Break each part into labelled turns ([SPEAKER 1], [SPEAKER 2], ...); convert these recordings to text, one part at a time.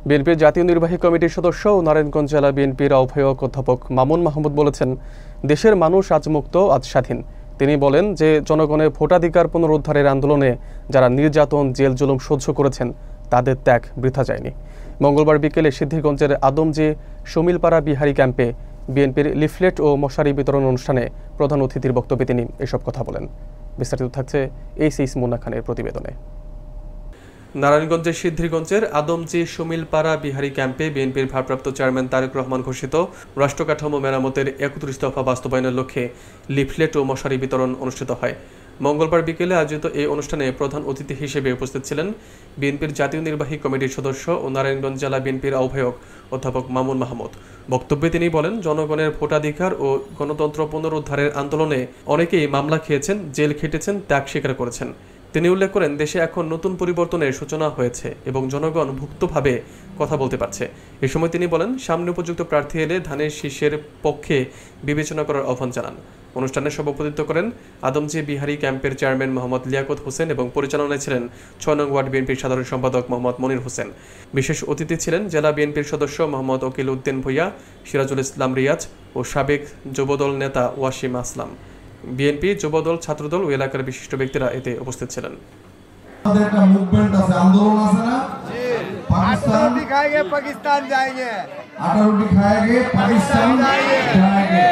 [SPEAKER 1] বিএনপির জাতীয় নির্বাহী কমিটির সদস্য ও নারায়ণগঞ্জ জেলা বিএনপির আহ্বায়ক অধ্যাপক মামুন মাহমুদ বলেছেন, দেশের মানুষ আজ মুক্ত, আজ স্বাধীন। তিনি বলেন যে জনগণের ভোটাধিকার পুনরুদ্ধারের আন্দোলনে যারা নির্যাতন, জেল জুলুম সহ্য করেছেন তাদের ত্যাগ বৃথা যায়নি। মঙ্গলবার বিকেলে সিদ্ধিরগঞ্জের আদমজি শমিলপাড়া বিহারি ক্যাম্পে বিএনপির লিফলেট ও মশারি বিতরণ অনুষ্ঠানে প্রধান অতিথির বক্তব্যে তিনি এসব কথা বলেন। বিস্তারিত থাকছে এইচএস মুন্না খানের প্রতিবেদনে। নারায়ণগঞ্জের সিদ্ধিরগঞ্জের আদমজি শমিলপাড়া বিহারি ক্যাম্পে বিএনপির ভারপ্রাপ্ত চেয়ারম্যান তারেক রহমান ঘোষিত রাষ্ট্র কাঠামো মেরামতের ৩১ দফা বাস্তবায়নের লক্ষ্যে লিফলেট ও মশারি বিতরণ অনুষ্ঠিত হয়। মঙ্গলবার বিকেলে আয়োজিত এই অনুষ্ঠানে প্রধান অতিথি হিসেবে উপস্থিত ছিলেন বিএনপির জাতীয় নির্বাহী কমিটির সদস্য ও নারায়ণগঞ্জ জেলা বিএনপির আহ্বায়ক অধ্যাপক মামুন মাহমুদ। বক্তব্যে তিনি বলেন, জনগণের ভোটাধিকার ও গণতন্ত্র পুনরুদ্ধারের আন্দোলনে অনেকেই মামলা খেয়েছেন, জেল খেটেছেন, ত্যাগ স্বীকার করেছেন। তিনি উল্লেখ করেন, দেশে এখন নতুন পরিবর্তনের সূচনা হয়েছে এবং জনগণ মুক্তভাবে কথা বলতে পারছে। এ সময় তিনি বলেন, সামনে উপযুক্ত প্রার্থী এলে ধানের শীষের পক্ষে বিবেচনা করার আহ্বান জানান। অনুষ্ঠানে সভাপতিত্ব করেন আদমজি বিহারি ক্যাম্পের চেয়ারম্যান মোহাম্মদ লিয়াকত হোসেন এবং পরিচালনায় ছিলেন ৬ নং ওয়ার্ড বিএনপির সাধারণ সম্পাদক মোহাম্মদ মনির হোসেন। বিশেষ অতিথি ছিলেন জেলা বিএনপির সদস্য মোহাম্মদ ওকিল উদ্দিন ভূঁইয়া, সিরাজুল ইসলাম রিয়াজ ও সাবেক যুবদল নেতা ওয়াসিম আসলাম। বিএনপি, যুবদল, ছাত্রদল ও এলাকার বিশিষ্ট ব্যক্তিরা এতে উপস্থিত ছিলেন।
[SPEAKER 2] আমাদের একটা মুভমেন্ট আছে, আন্দোলন আছে না,
[SPEAKER 3] पाकिस्तान दिखाएंगे, पाकिस्तान जाएंगे,
[SPEAKER 2] 18 রুটি খাएंगे, পাকিস্তান जाएंगे।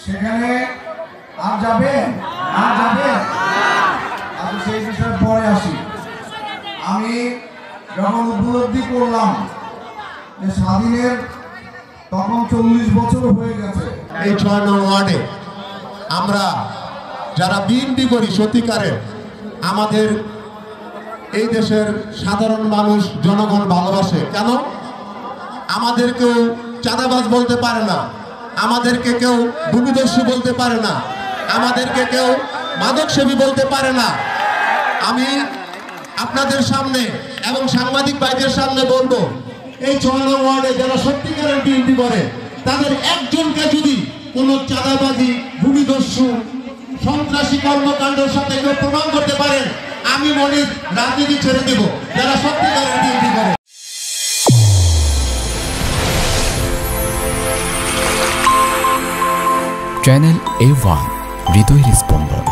[SPEAKER 2] সেখানে আর যাবে আমি সেই বিষয়ে পরে আসি। আমি যখন উপলব্ধি করলাম যে স্বাধীনের তখন 40 বছর হয়ে গেছে,
[SPEAKER 4] এই ৬ নং ওয়ার্ডে আমরা যারা বিএনপি করি সত্যিকারের, আমাদের এই দেশের সাধারণ মানুষ, জনগণ ভালোবাসে। কেন? আমাদের কেউ চাঁদাবাজ বলতে পারে না, আমাদেরকে কেউ ভূমিদস্যু বলতে পারে না, আমাদেরকে কেউ মাদকসেবী বলতে পারে না। আমি আপনাদের সামনে এবং সাংবাদিক ভাইদের সামনে বলবো, এই ৬ নং ওয়ার্ডে যারা সত্যিকারের বিএনপি করে তাদের একজনকে যদি কোনো চাঁদাবাজি, ভূমিদস্যু, সন্ত্রাসী কর্মকাণ্ডের সাথে কেউ প্রমাণ করতে পারেন, আমি মনে রাজনীতি ছেড়ে দেব। যারা সত্যিকারের বিএনপি করে।
[SPEAKER 5] চ্যানেল A1 হৃদয়ের স্পন্দন।